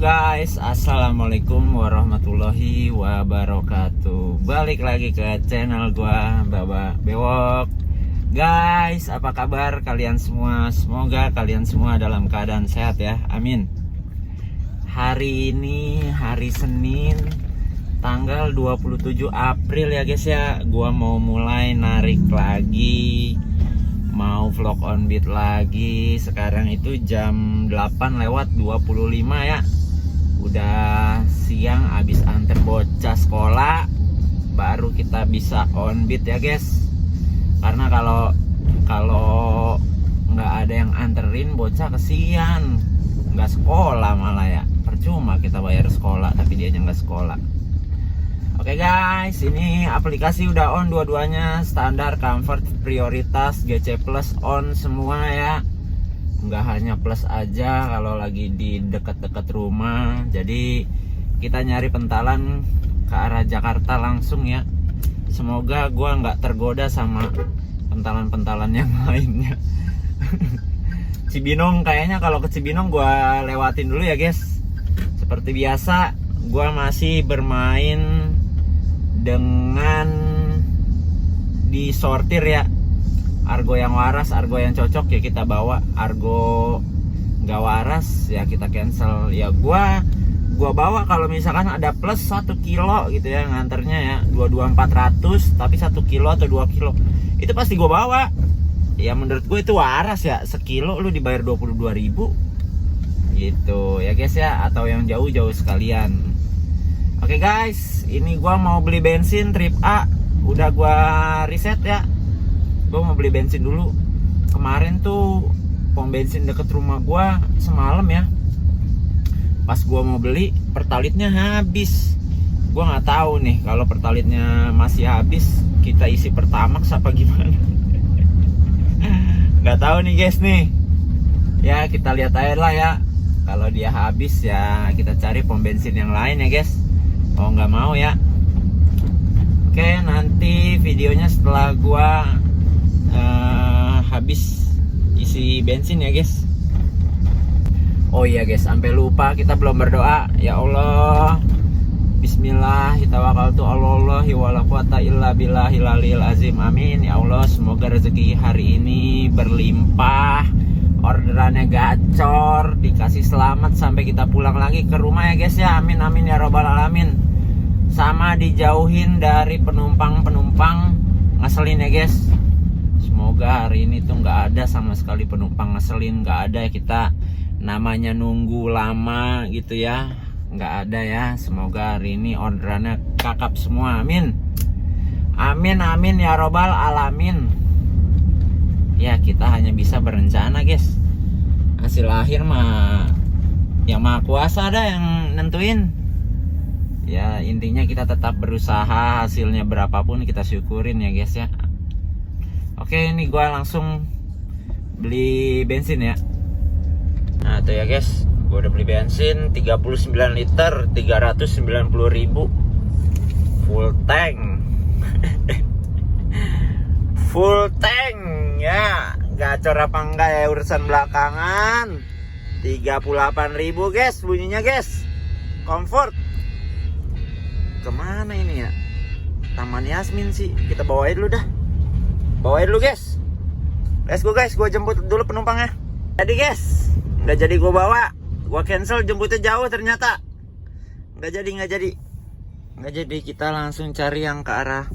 guys, assalamualaikum warahmatullahi wabarakatuh. Balik lagi ke channel gua Baba Bewok. Guys, apa kabar kalian semua? Semoga kalian semua dalam keadaan sehat ya, amin. Hari ini hari Senin, tanggal 27 April ya guys ya. Gua mau mulai narik lagi, mau vlog on beat lagi. Sekarang itu jam 8:25 ya. Udah siang, abis antar bocah sekolah, baru kita bisa on beat ya guys. Karena kalau nggak ada yang anterin, bocah kesian, nggak sekolah malah ya. Percuma kita bayar sekolah tapi dia nggak sekolah. Oke guys, ini aplikasi udah on dua-duanya, standar, comfort, prioritas, GC plus on semua ya. Nggak hanya plus aja kalau lagi di dekat-dekat rumah. Jadi kita nyari pentalan ke arah Jakarta langsung ya. Semoga gua nggak tergoda sama pentalan-pentalan yang lainnya. Cibinong, kayaknya kalau ke Cibinong gua lewatin dulu ya guys. Seperti biasa, gua masih bermain dengan disortir ya. Argo yang waras, argo yang cocok ya kita bawa. Argo nggak waras ya kita cancel. Ya gua bawa kalau misalkan ada plus 1 kilo gitu ya nganternya ya, 22.400 tapi 1 kilo atau 2 kilo itu pasti gua bawa. Ya menurut gue itu waras ya, sekilo lu dibayar 22.000 gitu ya guys ya, atau yang jauh-jauh sekalian. Oke guys, ini gua mau beli bensin trip A. Udah gua riset ya. Gua mau beli bensin dulu. Kemarin tuh pom bensin deket rumah gua semalam ya. Pas gua mau beli, pertalitnya habis. Gua nggak tahu nih kalau pertalitnya masih habis, kita isi pertamax apa gimana. Nggak tahu nih guys nih. Ya kita lihat aja lah ya. Kalau dia habis ya kita cari pom bensin yang lain ya guys. Oh nggak mau ya. Oke, nanti videonya setelah gua habis isi bensin ya guys. Oh iya guys, sampai lupa kita belum berdoa. Ya Allah, bismillah, tawakkaltu 'alallahi wala quwata illa billahil aliyil azim. Amin. Ya Allah, semoga rezeki hari ini berlimpah, orderannya gacor, dikasih selamat sampai kita pulang lagi ke rumah ya guys ya. Amin amin ya robbal alamin. Sama dijauhin dari penumpang-penumpang ngeselin ya guys. Semoga hari ini tuh nggak ada sama sekali penumpang ngeselin, nggak ada ya. Kita namanya nunggu lama gitu ya, nggak ada ya. Semoga hari ini orderannya kakap semua, amin amin amin ya robbal alamin. Ya kita hanya bisa berencana guys, hasil akhir mah yang maha kuasa ada yang nentuin. Ya intinya kita tetap berusaha, hasilnya berapapun kita syukurin ya guys ya. Oke, ini gua langsung beli bensin ya. Nah tuh ya guys, gua udah beli bensin 39 liter 390.000 full tank. Full tank ya, gacor apa enggak ya urusan belakangan. 38.000 guys bunyinya guys. Comfort. Kemana ini ya? Taman Yasmin sih, kita bawain dulu dah. Bawain dulu guys. Let's go guys, gue jemput dulu penumpangnya. Jadi guys, nggak jadi gue bawa. Gue cancel, jemputnya jauh ternyata. Nggak jadi, kita langsung cari yang ke arah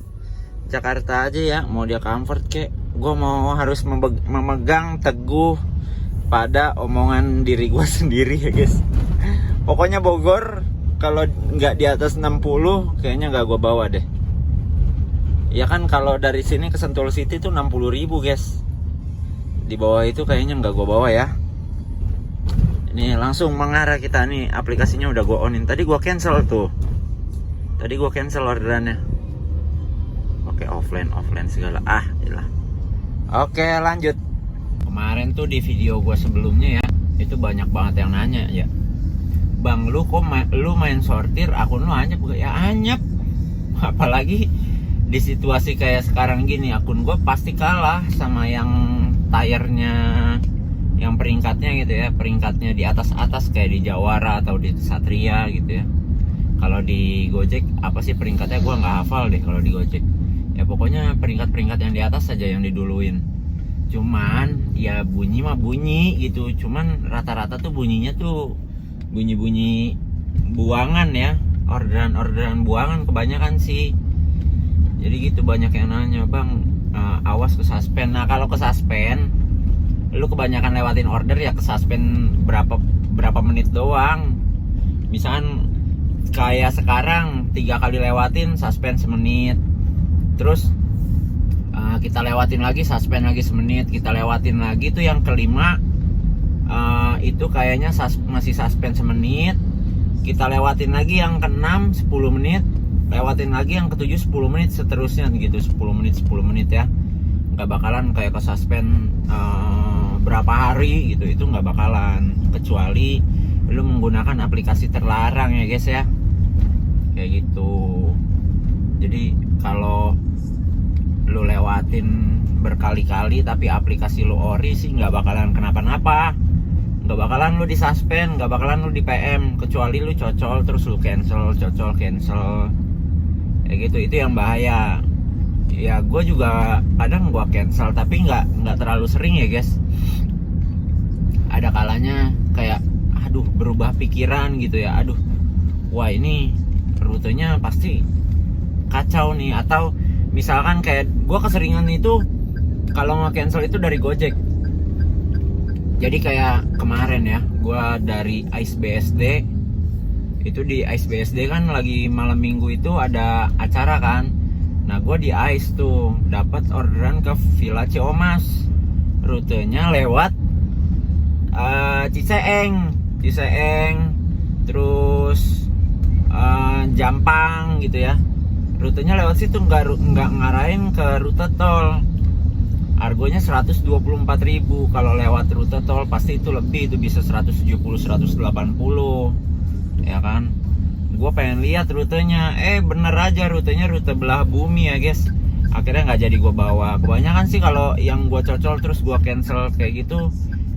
Jakarta aja ya. Mau dia comfort kek, gue mau harus memegang teguh pada omongan diri gue sendiri ya guys. Pokoknya Bogor kalau nggak di atas 60 kayaknya nggak gue bawa deh. Ya kan kalau dari sini ke Sentul City tuh 60.000 guys. Di bawah itu kayaknya nggak gue bawa ya. Ini langsung mengarah kita nih, aplikasinya udah gue onin. Tadi gue cancel tuh. Tadi gue cancel orderannya. Oke, offline segala. Iyalah. Oke, lanjut. Kemarin tuh di video gue sebelumnya ya, itu banyak banget yang nanya ya. Bang, lu kok lu main sortir, akun lu anyep? Ya anyep. Apalagi di situasi kayak sekarang gini, akun gue pasti kalah sama yang tayarnya yang peringkatnya gitu ya, peringkatnya di atas kayak di Jawara atau di Satria gitu ya. Kalau di Gojek apa sih peringkatnya, gue nggak hafal deh kalau di Gojek. Ya pokoknya peringkat-peringkat yang di atas saja yang diduluin. Cuman ya bunyi mah bunyi gitu, cuman rata-rata tuh bunyinya tuh bunyi-bunyi buangan ya, orderan buangan kebanyakan sih. Jadi gitu, banyak yang nanya, bang awas ke suspend. Nah kalau ke suspend, lu kebanyakan lewatin order ya ke suspend berapa menit doang. Misalkan kayak sekarang 3 kali lewatin suspend semenit, terus kita lewatin lagi suspend lagi semenit, kita lewatin lagi tuh yang kelima itu kayaknya masih suspend semenit, kita lewatin lagi yang ke-6 10 menit, lewatin lagi yang ke-7 10 menit, seterusnya gitu 10 menit ya. Nggak bakalan kayak ke suspend berapa hari gitu, itu nggak bakalan, kecuali lu menggunakan aplikasi terlarang ya guys ya, kayak gitu. Jadi kalau lu lewatin berkali-kali tapi aplikasi lu ori sih nggak bakalan kenapa-napa, nggak bakalan lu disuspend, nggak bakalan lu di PM, kecuali lu cocol terus lu cancel kayak gitu. Itu yang bahaya ya. Gue juga kadang gue cancel tapi nggak terlalu sering ya guys. Ada kalanya kayak aduh berubah pikiran gitu ya, aduh wah ini rutenya pasti kacau nih. Atau misalkan kayak gue keseringan itu kalau nge-cancel itu dari Gojek. Jadi kayak kemarin ya, gue dari Ice BSD, itu di Ice BSD kan lagi malam minggu itu ada acara kan. Nah gue di Ice tuh dapat orderan ke Villa Ciomas, rutenya lewat Ciseeng, terus Jampang gitu ya. Rutenya lewat situ, nggak ngarahin ke rute tol. Argonya 124.000. Kalau lewat rute tol pasti itu lebih, itu bisa 170 180 ya kan. Gue pengen lihat rutenya, bener aja rutenya rute belah bumi ya guys. Akhirnya nggak jadi gue bawa. Kebanyakan sih kalau yang gue cocol terus gue cancel kayak gitu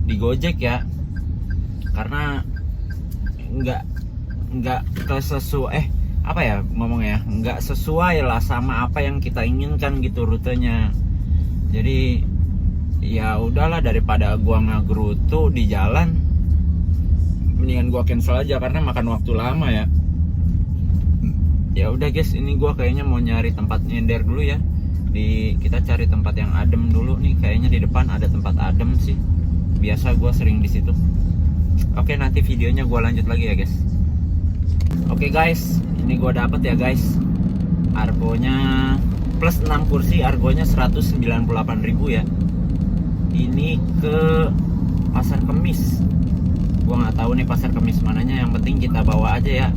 di Gojek ya, karena nggak kesesuai apa ya ngomongnya, nggak sesuai lah sama apa yang kita inginkan gitu rutenya. Jadi ya udahlah, daripada gua ngagerutu di jalan, mendingan gua cancel aja karena makan waktu lama ya. Ya udah guys, ini gua kayaknya mau nyari tempat nyender dulu ya. Kita cari tempat yang adem dulu nih, kayaknya di depan ada tempat adem sih. Biasa gua sering di situ. Oke, nanti videonya gua lanjut lagi ya guys. Oke guys, ini gua dapet ya guys. Argonya plus 6 kursi, argonya 198.000 ya. Ini ke Pasar Kemis. Gua nggak tahu nih Pasar Kemis mananya, yang penting kita bawa aja ya.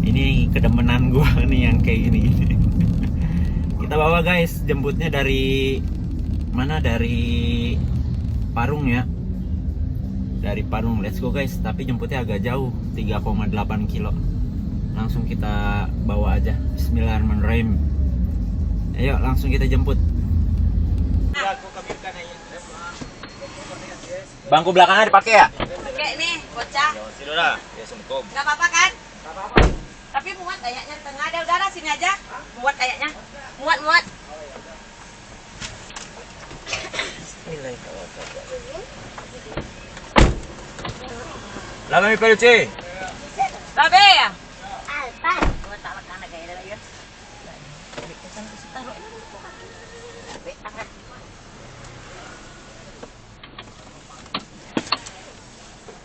Ini kedemenan gua nih yang kayak gini. Kita bawa guys, jemputnya dari mana? Dari Parung ya. Dari Parung, let's go guys. Tapi jemputnya agak jauh, 3,8 kilo. Langsung kita bawa aja. Bismillahirrahmanirrahim. Ayo langsung kita jemput. Bangku belakangnya dipakai ya? Pakai nih, bocah. Sudah. Ya, assalamualaikum. Gak apa-apa kan? Gak apa-apa. Tapi muat kayaknya di tengah ada udara, sini aja. Muat kayaknya. Muat. Lama mi peluche. Babe ya? Alpa. Gua tak makan kayak ada ya.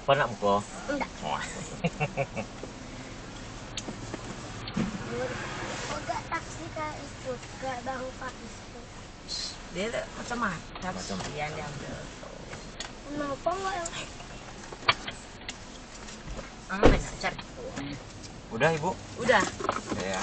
Pernah mo? Enggak. Enggak taksi kayak itu, enggak bahu pakis. Dia macam-macam. Macam dia ambil. Kenapa enggak yang Banyak cari. Udah ibu? Udah. Ya.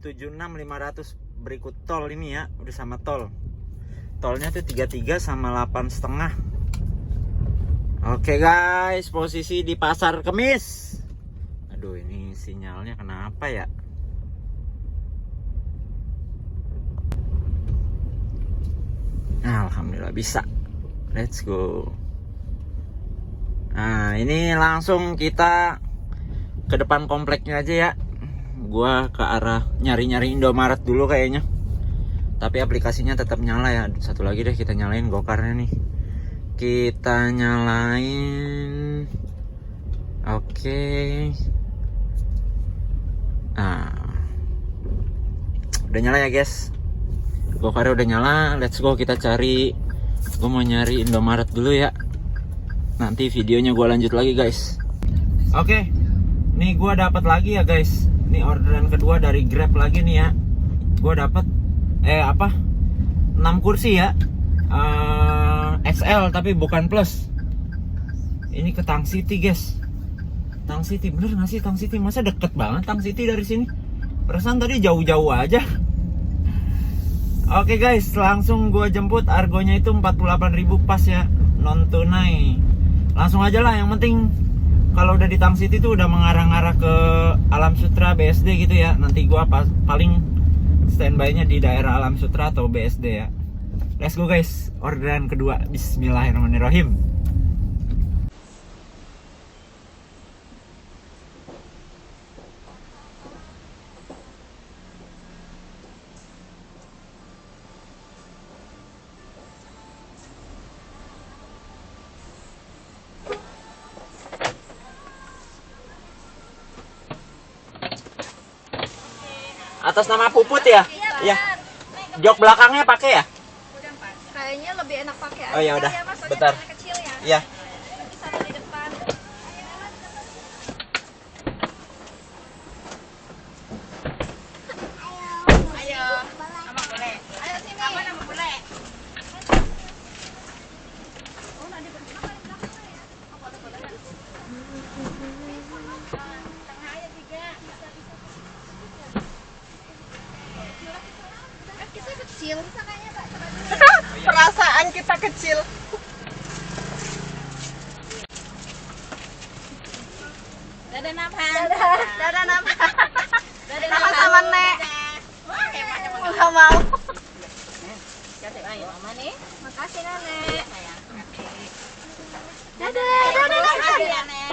76.500. Berikut tol ini ya, udah sama tol. Tolnya tuh 33 sama 8,5. Oke guys, posisi di Pasar Kemis. Aduh, ini sinyalnya kenapa ya? Alhamdulillah bisa. Let's go. Nah, ini langsung kita ke depan kompleknya aja ya. Gua ke arah nyari-nyari Indomaret dulu kayaknya. Tapi aplikasinya tetap nyala ya. Satu lagi deh, kita nyalain gokarnya nih. Kita nyalain. Oke. Nah, udah nyala ya guys. Gokarnya udah nyala. Let's go, kita cari. Gue mau nyari Indomaret dulu ya. Nanti videonya gue lanjut lagi guys. Oke, nih gue dapat lagi ya guys. Ini orderan kedua dari Grab lagi nih ya. Gue dapat 6 kursi ya. XL tapi bukan plus. Ini ke Tang City guys. Tang City, bener gak sih Tang City? Masa deket banget Tang City dari sini? Perasaan tadi jauh-jauh aja. Oke guys, langsung gue jemput. Argonya itu 48.000 pas ya, non tunai. Langsung aja lah, yang penting kalau udah di Tang City tuh udah mengarah-arah ke Alam Sutra BSD gitu ya. Nanti gue paling standby-nya di daerah Alam Sutra atau BSD ya. Let's go guys, orderan kedua. Bismillahirrahmanirrahim. Atas nama Puput ya? Iya. Jok belakangnya pakai ya? Kayaknya lebih enak pakai Oh ya udah, bentar. kecil ya. Iya. Nanti satu di depan. Ayo. Sama boleh. Ayo sini. Sama nama boleh. Oh, nanti berapa di belakang ya? Apa ada boleh? Tengah aja 3. Kita kecil. Kayaknya Kak. Perasaan kita kecil. Dadah Namhan. Dadah nama. Dadah Nama sama Nek. Wah, hebatnya Enggak mau. Kasih ayo Mama nih. Makasih Nenek. Sayang. Dadah. Makasih ya, Nek.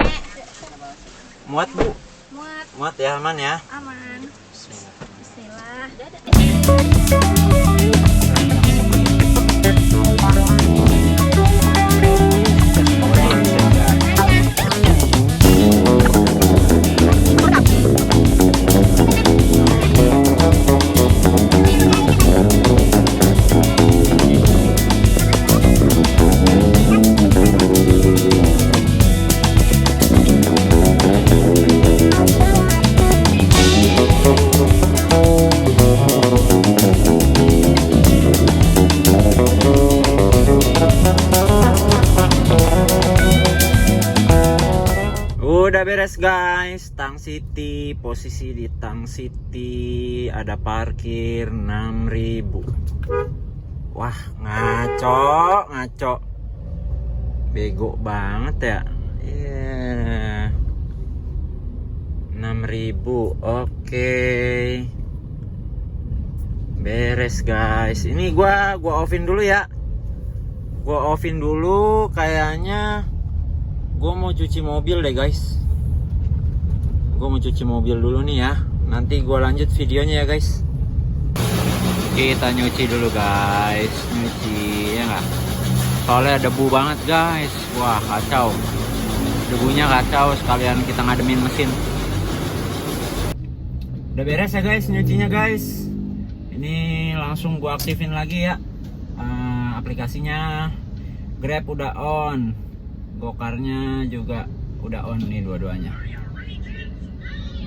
Muat bu? Muat, Muat ya, aman ya? aman. Bismillah. Udah beres guys, Tang City. Posisi di Tang City ada parkir 6.000. Wah, ngaco. Bego banget ya. Iya. 6.000. Oke. Beres guys. Ini gua offin dulu ya. Gua offin dulu, kayaknya gua mau cuci mobil deh guys. Gue mau cuci mobil dulu nih ya. Nanti gue lanjut videonya ya guys. Kita nyuci dulu guys. Nyuci ya nggak? Soalnya debu banget guys. Wah kacau. Debunya kacau. Sekalian kita ngademin mesin. Udah beres ya guys nyucinya guys. Ini langsung gue aktifin lagi ya. Aplikasinya Grab udah on. Gokarnya juga udah on nih dua-duanya.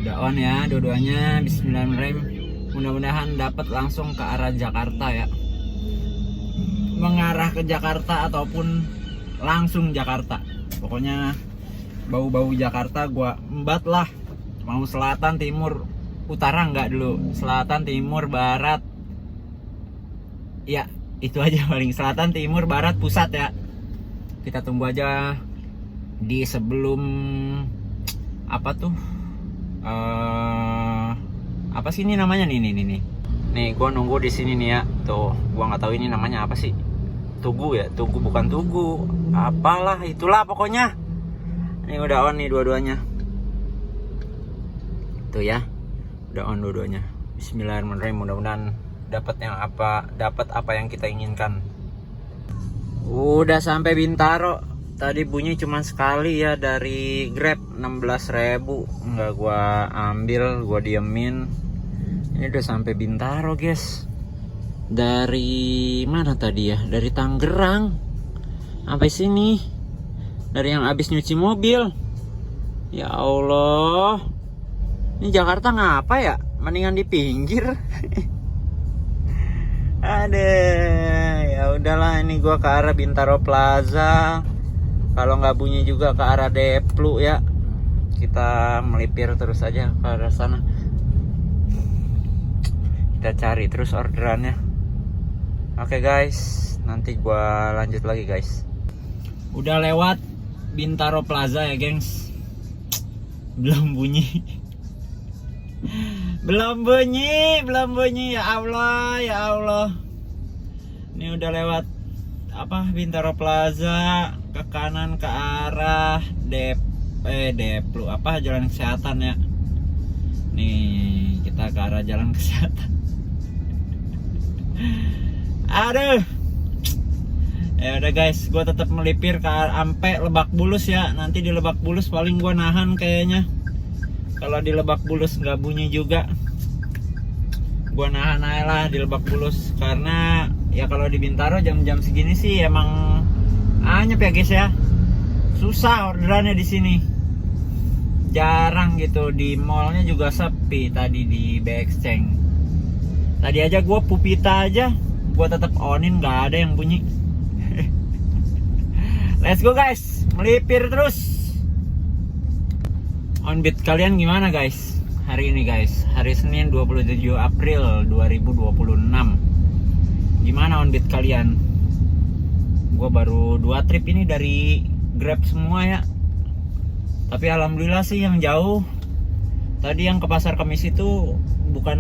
Udah on ya dua-duanya. Bismillahirrahmanirrahim. Mudah-mudahan dapat langsung ke arah Jakarta ya. Mengarah ke Jakarta ataupun langsung Jakarta. Pokoknya bau-bau Jakarta gua embat lah. Mau selatan, timur, utara enggak dulu, selatan, timur, barat. Ya, itu aja paling, selatan, timur, barat, pusat ya. Kita tunggu aja di sebelum apa tuh? Apa sih ini namanya nih? Nih, gua nunggu di sini nih ya. Tuh, gua nggak tahu ini namanya apa sih. Tugu ya, Tugu bukan Tugu. Apalah, itulah pokoknya. Ini udah on nih dua-duanya. Tuh ya. Udah on dua-duanya. Bismillahirrahmanirrahim, mudah-mudahan dapat apa yang kita inginkan. Udah sampai Bintaro. Tadi bunyi cuma sekali ya dari Grab, 16.000. Enggak gua ambil, gua diemin. Ini udah sampai Bintaro, guys. Dari mana tadi ya? Dari Tangerang sampai sini. Dari yang habis nyuci mobil. Ya Allah. Ini Jakarta ngapa ya? Mendingan di pinggir. Aduh, ya udahlah, ini gua ke arah Bintaro Plaza. Kalau nggak bunyi juga ke arah Deplu ya. Kita melipir terus aja ke arah sana. Kita cari terus orderannya. Oke guys, nanti gua lanjut lagi guys. Udah lewat Bintaro Plaza ya gengs. Belum bunyi. Belum bunyi ya Allah, ya Allah. Ini udah lewat Bintaro Plaza, ke kanan ke arah Deplu Jalan Kesehatan ya. Nih, kita ke arah Jalan Kesehatan. Aduh. Ya udah guys, gue tetap melipir ke sampai Lebak Bulus ya. Nanti di Lebak Bulus paling gue nahan kayaknya. Kalau di Lebak Bulus nggak bunyi juga, gue nahan aja lah di Lebak Bulus. Karena ya kalau di Bintaro jam-jam segini sih emang anyep ya guys ya. Susah orderannya di sini. Jarang gitu, di mallnya juga sepi. Tadi di BXChange. Tadi aja gue Pupita aja, gue tetap onin, nggak ada yang bunyi. Let's go guys, melipir terus. Onbit kalian gimana guys? Hari ini guys, hari Senin 27 April 2026. Gimana onbit kalian? Gue baru 2 trip ini dari Grab semua ya. Tapi alhamdulillah sih yang jauh. Tadi yang ke Pasar Kemis itu bukan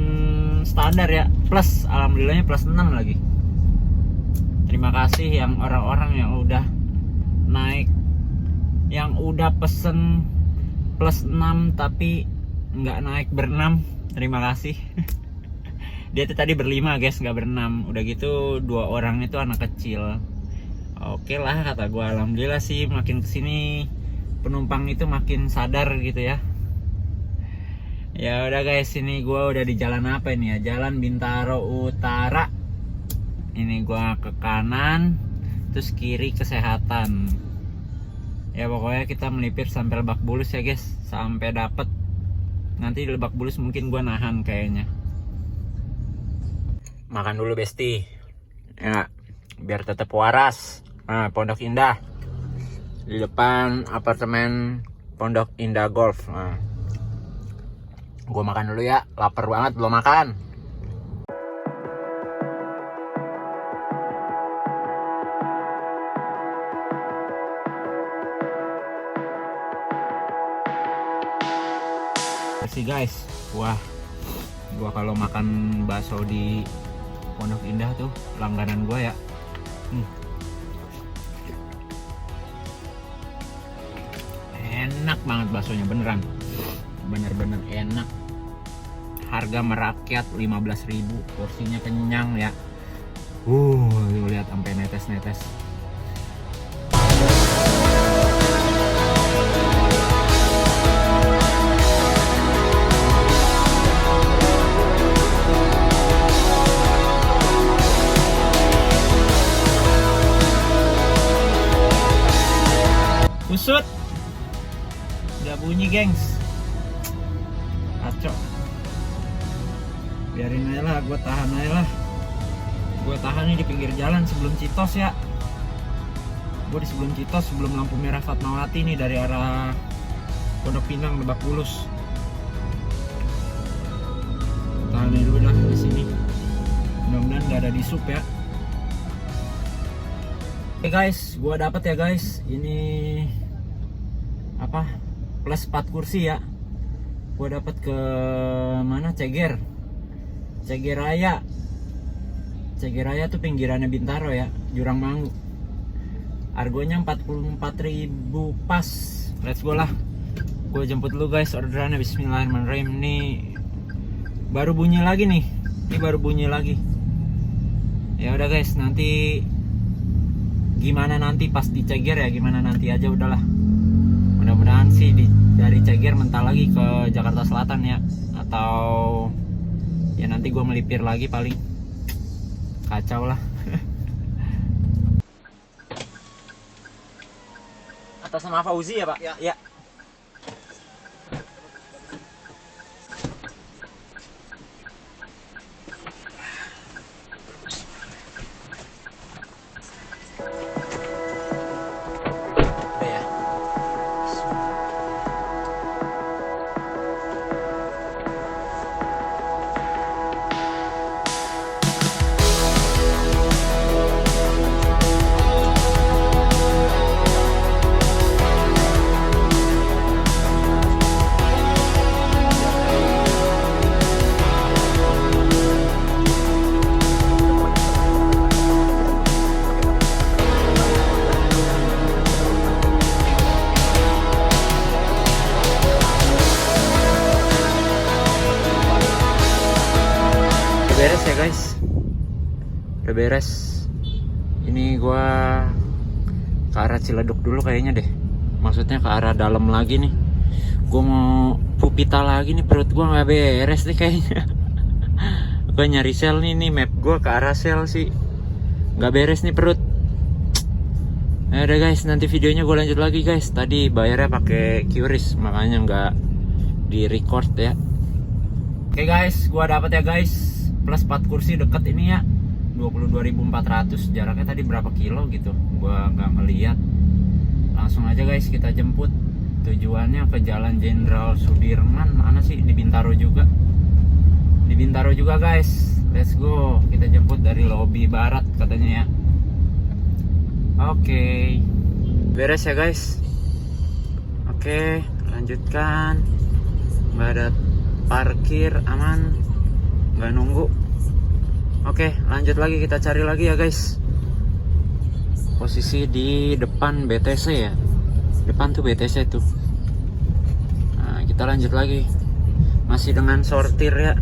standar ya, plus, alhamdulillahnya plus 6 lagi. Terima kasih yang orang-orang yang udah naik, yang udah pesen plus 6 tapi nggak naik berenam. Terima kasih. Dia tuh tadi berlima guys, nggak berenam. Udah gitu 2 orang itu anak kecil. Oke lah kata gue, alhamdulillah sih makin kesini penumpang itu makin sadar gitu ya. Ya udah guys, ini gue udah di jalan apa ini ya? Jalan Bintaro Utara. Ini gue ke kanan, terus kiri Kesehatan. Ya pokoknya kita melipir sampai Lebak Bulus ya guys, sampai dapet. Nanti di Lebak Bulus mungkin gue nahan kayaknya. Makan dulu besti, ya biar tetap waras. Nah, Pondok Indah di depan apartemen Pondok Indah Golf. Nah, gue makan dulu ya, lapar banget belum makan. Sih guys, wah, gua kalau makan bakso di Pondok Indah tuh langganan gua ya. Enak banget baksonya, beneran, bener-bener enak. Harga merakyat 15.000, porsinya kenyang ya. Lihat sampai netes-netes. Kusut, udah bunyi gengs, kacau. Biarin aja lah, gue tahan aja lah. Gue tahan nih di pinggir jalan sebelum Citos ya. Gue di sebelum Citos, sebelum lampu merah Fatmawati nih, dari arah Pondok Pinang Lebak Bulus. rame-rame dulu lah di sini. Mudah-mudahan nggak ada di sup ya. Oke guys, gua dapat ya guys. Ini apa? Plus 4 kursi ya. Gua dapat ke mana? Ceger Raya. Ceger Raya tuh pinggirannya Bintaro ya, Jurang Mangu. Harganya 44.000 pas. Let's go lah. Gue jemput lu guys orderannya. Bismillahirrahmanirrahim. Nih baru bunyi lagi nih. Ini baru bunyi lagi. Ya udah guys, nanti gimana nanti pas di Ceger ya, gimana nanti aja udahlah. Mudah-mudahan sih dari Ceger mental lagi ke Jakarta Selatan ya, atau ya nanti gue melipir lagi paling. Kacau lah. Atas nama Fauzi ya Pak? Ya. Beres ya guys, udah beres. Ini gua ke arah Ciledug dulu kayaknya deh, maksudnya ke arah dalam lagi nih. Gua mau pupita lagi nih, perut gua nggak beres nih kayaknya. Gua nyari sel nih map gua ke arah sel sih nggak beres nih perut. Ya udah guys, nanti videonya gua lanjut lagi guys. Tadi bayarnya pakai QRIS makanya nggak di record ya. Oke guys, gua dapat ya guys. Plus 4 kursi deket ini ya, 22.400. Jaraknya tadi berapa kilo gitu, gua nggak ngeliat. Langsung aja guys kita jemput. Tujuannya ke Jalan Jenderal Sudirman. Mana sih? Di Bintaro juga. Di Bintaro juga guys. Let's go. Kita jemput dari lobi barat katanya ya. Oke. Beres ya guys. Oke, lanjutkan. Nggak ada parkir, aman. Nggak nunggu. Oke, lanjut lagi, kita cari lagi ya guys. Posisi di depan BTC ya, depan tuh BTC tuh. Nah, kita lanjut lagi, masih dengan sortir ya.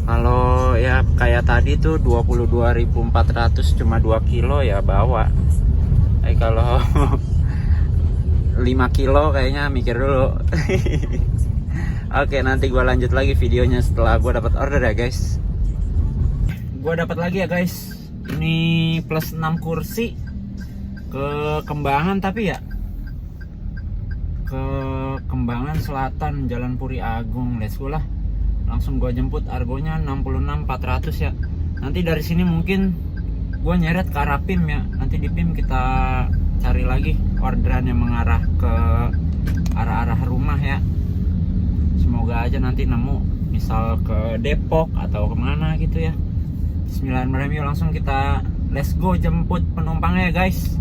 Kalau ya kayak tadi tuh 22.400 cuma 2 kilo ya bawa. Kalau 5 kilo kayaknya mikir dulu. Oke, nanti gue lanjut lagi videonya setelah gue dapat order ya guys. Gue dapat lagi ya guys. Ini plus 6 kursi ke Kembangan, tapi ya ke Kembangan Selatan, Jalan Puri Agung. Let's go lah. Langsung gue jemput, argonya 66.400 ya. Nanti dari sini mungkin gue nyeret ke arah PIM ya. Nanti di PIM kita cari lagi orderan yang mengarah ke arah-arah rumah ya. Semoga aja nanti nemu, misal ke Depok atau kemana gitu ya. Bismillahirrahmanirrahim. Langsung kita let's go jemput penumpangnya ya guys.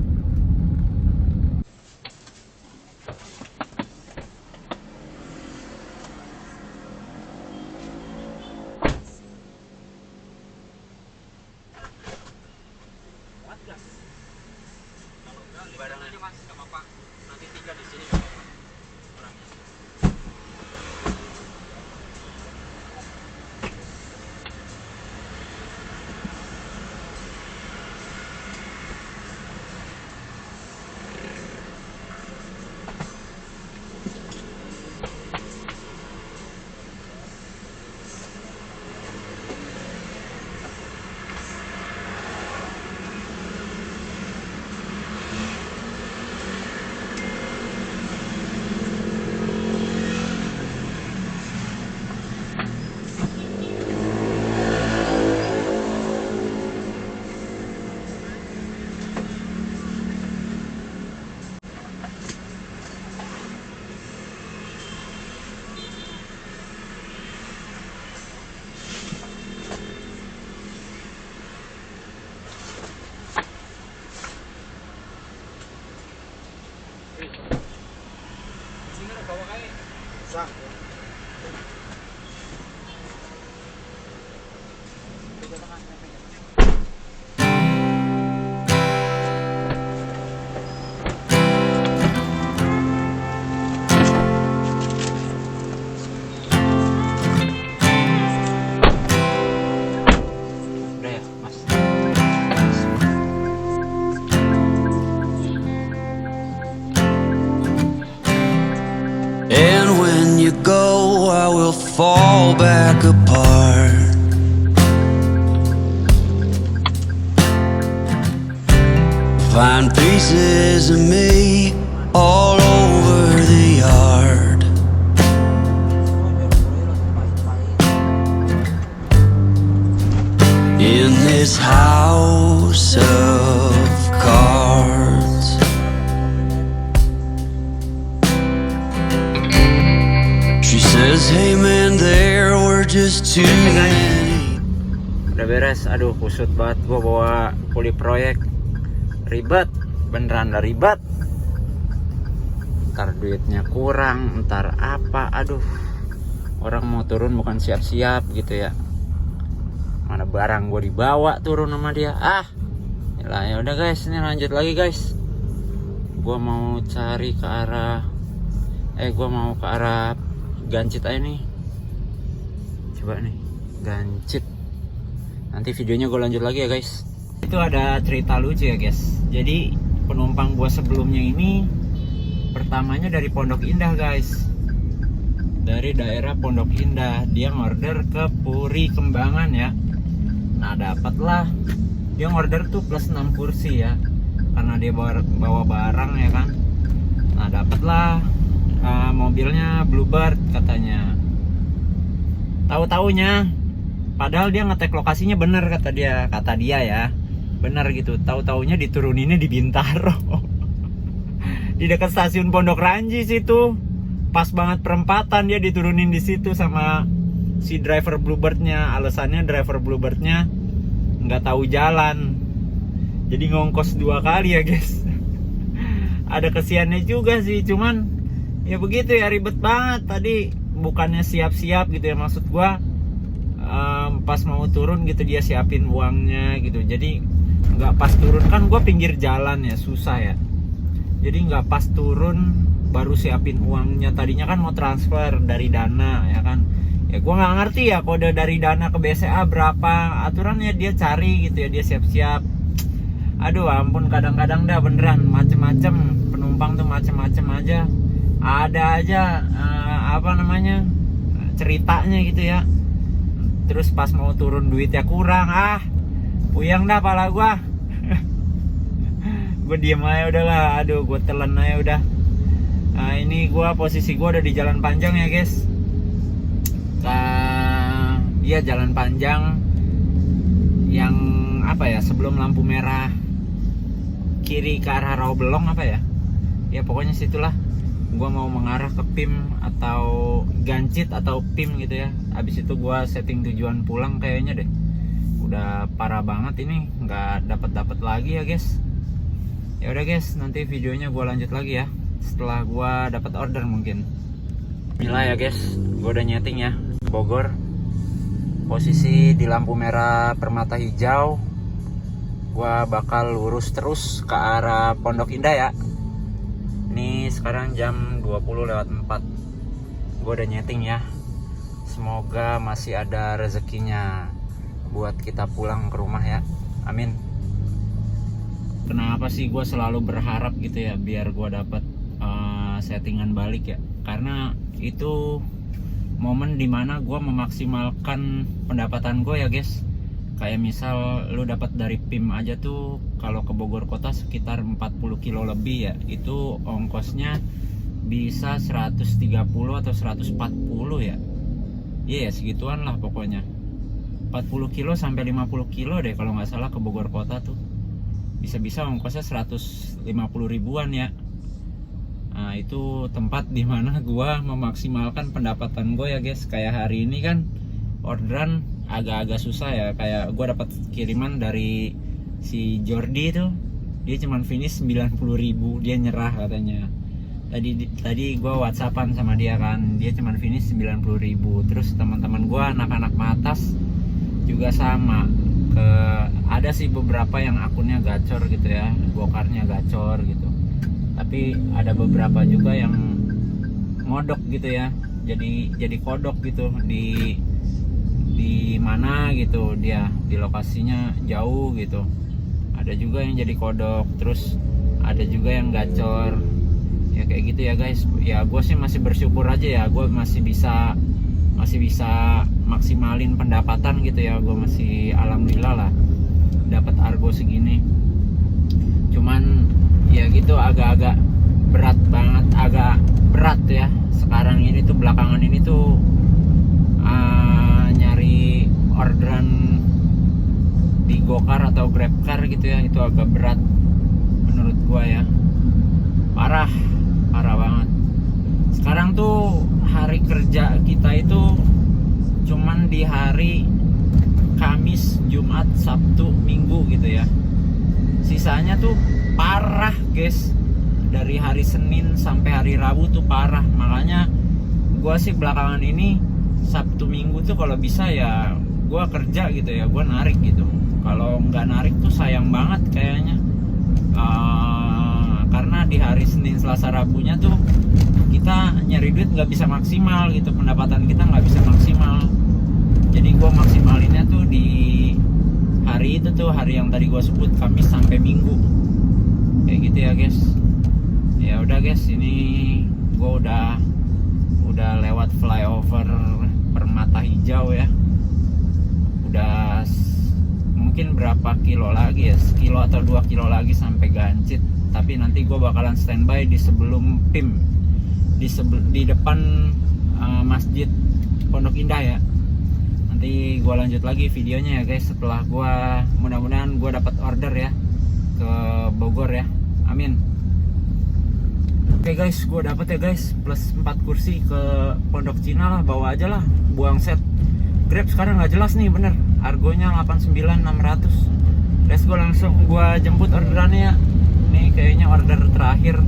Barang aja mas, gak apa-apa. Nanti 3 di sini. Udah ya, Mas. And when you go, I will fall back apart. Find pieces of me all over the yard. In this house of cards. She says, hey man, there were just too many. Udah beres, aduh kusut banget gua bawa kuli proyek. Ribet, beneran dah ribet. Ntar duitnya kurang, ntar apa, aduh. Orang mau turun bukan siap-siap gitu ya. Mana barang gue dibawa turun sama dia. Ya udah guys, ini lanjut lagi guys. Gua mau cari ke arah gua mau ke arah Gancit aja nih. Coba nih, Gancit. Nanti videonya gue lanjut lagi ya guys. Itu ada cerita lucu ya guys. Jadi penumpang gua sebelumnya ini pertamanya dari Pondok Indah guys. Dari daerah Pondok Indah, dia ngorder ke Puri Kembangan ya. Nah dapatlah, dia ngorder tuh plus 6 kursi ya, karena dia bawa barang ya kan. Nah dapatlah mobilnya Bluebird katanya. Tahu-taunya, padahal dia ngetek lokasinya bener kata dia ya, bener gitu. Tahu-taunya dituruninnya di Bintaro, di dekat stasiun Pondok Ranji situ. Pas banget perempatan dia diturunin di situ sama si driver Bluebirdnya. Alasannya driver Bluebirdnya nggak tahu jalan, jadi ngongkos 2 kali ya guys. Ada kesiannya juga sih, cuman ya begitu ya, ribet banget. Tadi bukannya siap-siap gitu ya, maksud gua pas mau turun gitu dia siapin uangnya gitu. Jadi nggak pas turun, kan gua pinggir jalan ya, susah ya. Jadi nggak pas turun baru siapin uangnya. Tadinya kan mau transfer dari Dana ya kan. Ya gue nggak ngerti ya kode dari Dana ke BCA berapa, aturannya dia cari gitu ya, dia siap-siap. Aduh ampun, kadang-kadang dah beneran macem-macem penumpang tuh, macem-macem aja. Ada aja ceritanya gitu ya. Terus pas mau turun duitnya kurang, puyeng dah pala gue. Gue diem aja udahlah, aduh gue telan aja udah. Nah ini posisi gue udah di jalan panjang ya guys. Iya jalan panjang yang sebelum lampu merah kiri ke arah Rawabelong ya pokoknya situlah. Gue mau mengarah ke PIM atau Gancit atau PIM gitu ya. Abis itu gue setting tujuan pulang kayaknya deh. Udah parah banget ini, nggak dapat lagi ya guys. Ya udah guys, nanti videonya gue lanjut lagi ya setelah gua dapat order mungkin. Inilah ya guys, gua udah nyeting ya Bogor. Posisi di lampu merah permata hijau. Gua bakal lurus terus ke arah Pondok Indah ya. Ini sekarang jam 20:04. Gua udah nyeting ya. Semoga masih ada rezekinya buat kita pulang ke rumah ya. Amin. Kenapa sih gue selalu berharap gitu ya biar gue dapat settingan balik ya, karena itu momen dimana gue memaksimalkan pendapatan gue ya guys. Kayak misal lu dapat dari PIM aja tuh kalau ke Bogor kota sekitar 40 kilo lebih ya, itu ongkosnya bisa 130 atau 140 ya. Iya segituan lah pokoknya, 40 kilo sampai 50 kilo deh kalau nggak salah ke Bogor kota tuh. Bisa-bisa ongkosnya 150 ribuan ya. Nah itu tempat dimana gua memaksimalkan pendapatan gue ya guys. Kayak hari ini kan orderan agak-agak susah ya. Kayak gua dapat kiriman dari si Jordi tuh, dia cuman finish 90 ribu, dia nyerah katanya. Tadi gue WhatsAppan sama dia kan, dia cuman finish 90.000. Terus teman-teman gue anak-anak Matas juga sama. Ada sih beberapa yang akunnya gacor gitu ya, gokarnya gacor gitu. Tapi ada beberapa juga yang ngodok gitu ya, jadi kodok gitu di mana gitu, dia di lokasinya jauh gitu. Ada juga yang jadi kodok, terus ada juga yang gacor ya, kayak gitu ya guys. Ya gue sih masih bersyukur aja ya, gue masih bisa maksimalin pendapatan gitu ya. Gue masih alhamdulillah lah dapat argo segini. Cuman ya gitu, agak-agak berat banget, agak berat ya sekarang ini tuh, belakangan ini tuh nyari orderan di Gokar atau Grabcar gitu ya, itu agak berat menurut gua ya. Parah banget. Sekarang tuh hari kerja kita itu cuman di hari Kamis, Jumat, Sabtu, Minggu gitu ya. Sisanya tuh parah guys, dari hari Senin sampai hari Rabu tuh parah. Makanya gua sih belakangan ini Sabtu Minggu tuh kalau bisa ya gua kerja gitu ya, gua narik gitu. Kalau nggak narik tuh sayang banget kayaknya. Karena di hari Senin, Selasa, Rabunya tuh kita nyari duit nggak bisa maksimal gitu, pendapatan kita nggak bisa maksimal. Jadi gue maksimalinnya tuh di hari itu tuh, hari yang tadi gue sebut, Kamis sampai Minggu, kayak gitu ya guys. Ya udah guys, ini gue udah lewat flyover Permata Hijau ya. Udah mungkin berapa kilo lagi ya, sekilo atau 2 kilo lagi sampai Gancit. Tapi nanti gue bakalan standby di sebelum PIM, di depan Masjid Pondok Indah ya. Nanti gue lanjut lagi videonya ya guys, setelah gue mudah-mudahan gue dapat order ya ke Bogor ya, amin. Oke guys, gue dapet ya guys, plus 4 kursi ke Pondok Cina lah, bawa aja lah, buang set. Grab sekarang nggak jelas nih bener, argonya 89.600. Let's go, langsung gue jemput orderannya ya. Nih kayaknya order terakhir,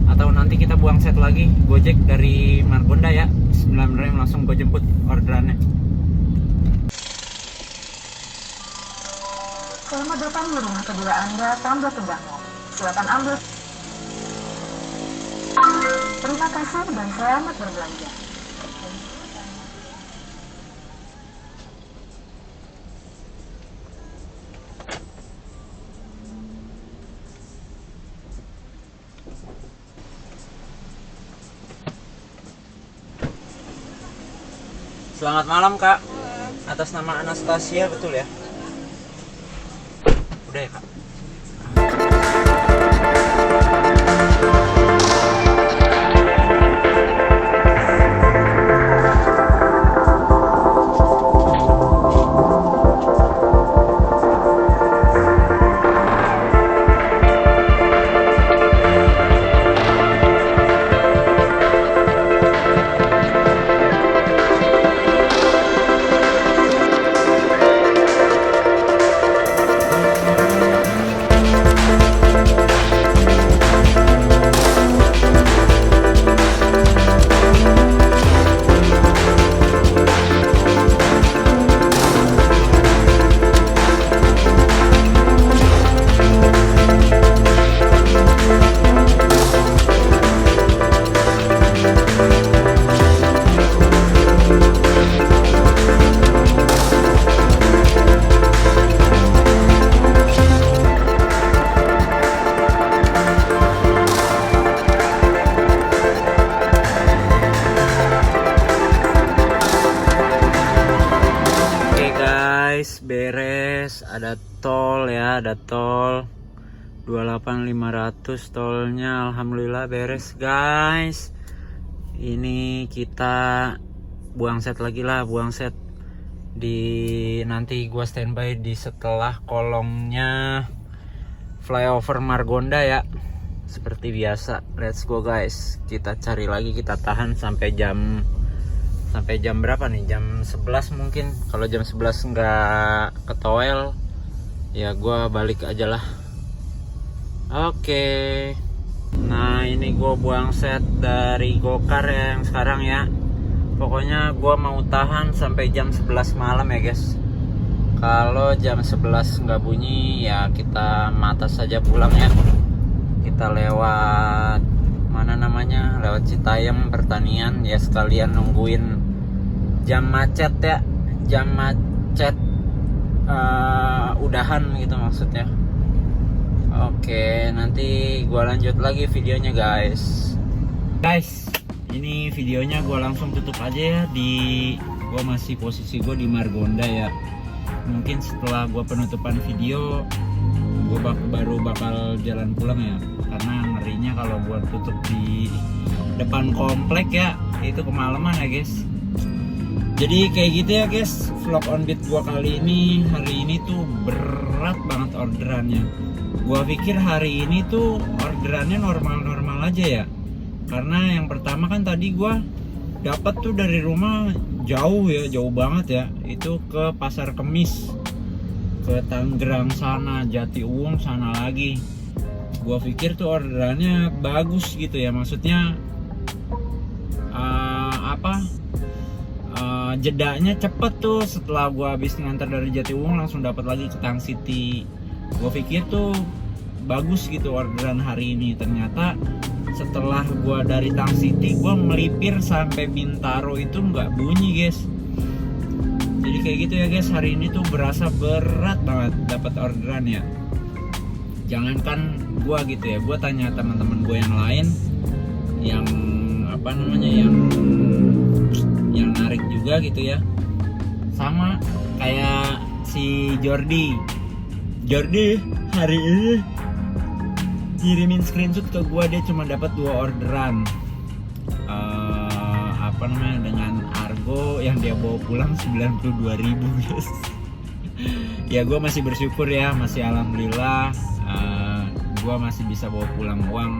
atau nanti kita buang set lagi. Gojek dari Margonda ya, Bismillahirrahmanirrahim, langsung gue jemput orderannya. Selamat datang di rumah kedua Anda tanpa tegaknya. Silakan ambil. Terima kasih dan selamat berbelanja. Selamat malam kak, atas nama Anastasia betul ya? Udah ya kak? Beres, ada tol ya, ada tol 28.500 tolnya, alhamdulillah beres guys. Ini kita buang set lagi lah, buang set di, nanti gua standby di setelah kolongnya flyover Margonda ya, seperti biasa. Let's go guys, kita cari lagi, kita tahan sampai jam berapa nih, jam 11 mungkin. Kalau jam 11 nggak ketowel ya gua balik aja lah. Oke, nice. ini gue buang set dari gokar yang sekarang ya. Pokoknya gue mau tahan sampai jam 11 malam ya guys. Kalau jam 11 nggak bunyi ya kita matas saja pulang ya. Kita lewat mana namanya, lewat Citayam Pertanian ya, sekalian nungguin jam macet ya, jam macet udahan gitu maksudnya. Oke, nanti gua lanjut lagi videonya guys. Ini videonya gua langsung tutup aja ya. Gua masih posisi gua di Margonda ya. Mungkin setelah gua penutupan video gua baru bakal jalan pulang ya, karena ngerinya kalau gua tutup di depan komplek ya, itu kemalaman ya guys. Jadi kayak gitu ya guys, vlog on beat gua kali ini. Hari ini tuh berat banget orderannya. Gua pikir hari ini tuh orderannya normal-normal aja ya, karena yang pertama kan tadi gua dapat tuh dari rumah jauh ya, jauh banget ya, itu ke Pasar Kemis, ke Tangerang sana, Jatiuwung sana lagi. Gua pikir tuh orderannya bagus gitu ya, maksudnya jedanya cepet tuh. Setelah gua habis ngantar dari Jatiuwung langsung dapat lagi ke Tang City. Gua pikir tuh bagus gitu orderan hari ini. Ternyata setelah gua dari Tang City gua melipir sampai Bintaro itu nggak bunyi guys. Jadi kayak gitu ya guys, hari ini tuh berasa berat banget dapat orderan ya. Jangankan gua gitu ya, gua tanya teman-teman gua yang lain yang yang narik juga gitu ya, sama kayak si Jordi hari ini ngirimin screenshot ke gua, dia cuma dapat 2 orderan dengan argo yang dia bawa pulang 92.000 guys. Ya gua masih bersyukur ya, masih alhamdulillah gua masih bisa bawa pulang uang.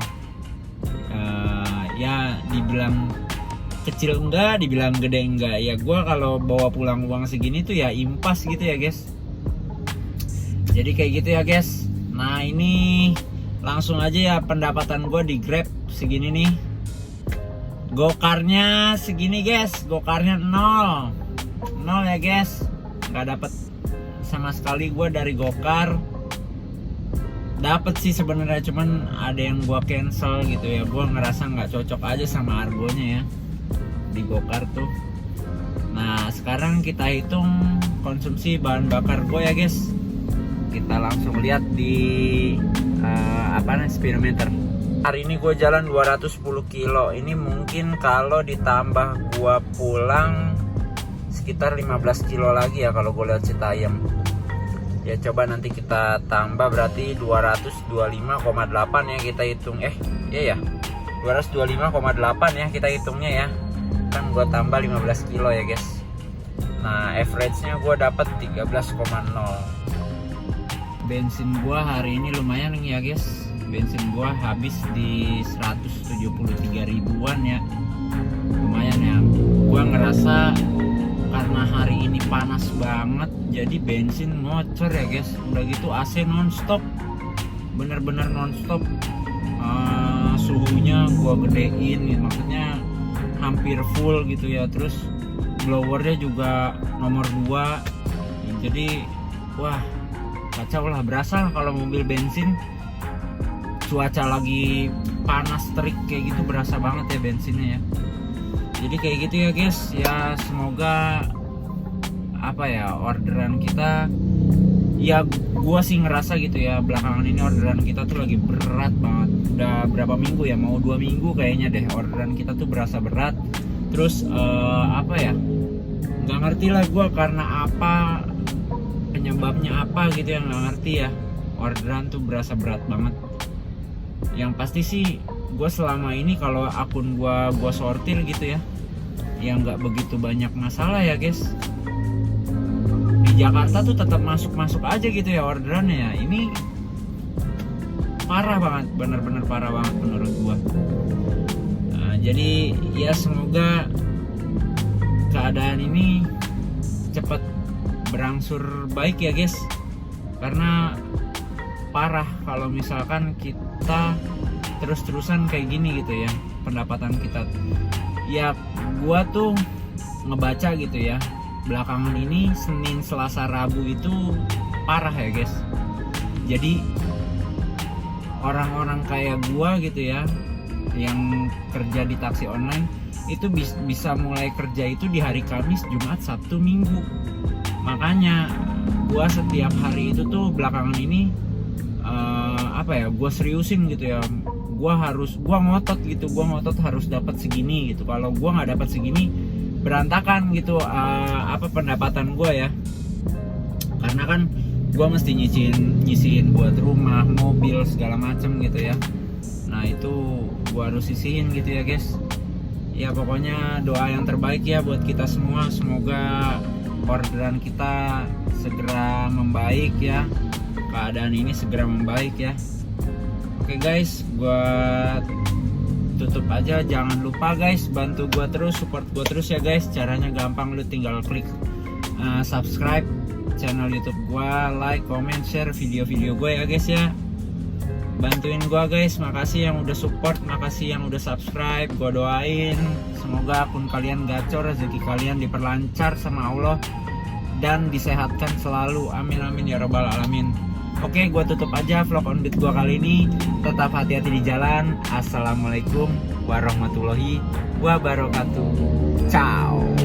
Ya dibilang kecil enggak, dibilang gede enggak ya. Gua kalau bawa pulang uang segini tuh ya impas gitu ya guys. Jadi kayak gitu ya guys. Nah ini langsung aja ya pendapatan gue di Grab segini nih. Gokarnya segini guys, gokarnya 0 ya guys. Nggak dapat sama sekali gue dari gokar. Dapat sih sebenarnya, cuman ada yang gue cancel gitu ya. Gue ngerasa nggak cocok aja sama argonya ya di gokar tuh. Nah sekarang kita hitung konsumsi bahan bakar gue ya guys. Kita langsung lihat di speedometer. Hari ini gue jalan 210 kilo. Ini mungkin kalau ditambah gue pulang sekitar 15 kilo lagi ya kalau gue lihat Citayam. Ya coba nanti kita tambah, berarti 225,8 ya kita hitung. Iya ya, 225,8 ya kita hitungnya ya. Kan gue tambah 15 kilo ya guys. Nah average-nya gue dapat 13,0. Bensin gue hari ini lumayan nih ya guys. Bensin gue habis di 173 ribuan ya. Lumayan ya. Gue ngerasa karena hari ini panas banget, jadi bensin ngocor ya guys. Udah gitu AC nonstop, bener-bener nonstop. Suhunya gue gedein gitu, maksudnya hampir full gitu ya. Terus blowernya juga nomor 2. Jadi wah kacau lah, berasa kalau mobil bensin cuaca lagi panas terik kayak gitu, berasa banget ya bensinnya ya. Jadi kayak gitu ya guys ya. Semoga orderan kita ya, gua sih ngerasa gitu ya, belakangan ini orderan kita tuh lagi berat banget. Udah berapa minggu ya, mau 2 minggu kayaknya deh orderan kita tuh berasa berat. Terus nggak ngerti lah gua karena apa, penyebabnya apa gitu ya, nggak ngerti ya. Orderan tuh berasa berat banget. Yang pasti sih gue selama ini kalau akun gue sortir gitu ya, yang nggak begitu banyak masalah ya guys. Di Jakarta tuh tetap masuk aja gitu ya orderannya ya. Ini parah banget, bener-bener parah banget menurut gue. Nah, jadi ya semoga keadaan ini cepat berangsur baik ya guys, karena parah kalau misalkan kita terus-terusan kayak gini gitu ya pendapatan kita. Ya gua tuh ngebaca gitu ya, belakangan ini Senin, Selasa, Rabu itu parah ya guys. Jadi orang-orang kayak gua gitu ya yang kerja di taksi online itu bisa mulai kerja itu di hari Kamis, Jumat, Sabtu, Minggu. Makanya gua setiap hari itu tuh belakangan ini gua seriusin gitu ya. Gua ngotot gitu, gua ngotot harus dapat segini gitu. Kalau gua nggak dapat segini berantakan gitu pendapatan gua ya. Karena kan gua mesti nyisihin buat rumah, mobil, segala macem gitu ya. Nah itu gua harus sisihin gitu ya guys. Ya pokoknya doa yang terbaik ya buat kita semua. Semoga orderan kita segera membaik ya, keadaan ini segera membaik ya. Oke guys, gua tutup aja. Jangan lupa guys, bantu gua terus, support gua terus ya guys. Caranya gampang, lu tinggal klik subscribe channel YouTube gua, like, comment, share video-video gue ya guys ya. Bantuin gua guys, makasih yang udah support, makasih yang udah subscribe. Gua doain semoga akun kalian gacor, rezeki kalian diperlancar sama Allah dan disehatkan selalu, amin amin ya rabbal alamin. Oke, gua tutup aja vlog on beat gua kali ini. Tetap hati-hati di jalan. Assalamualaikum warahmatullahi wabarakatuh. Ciao.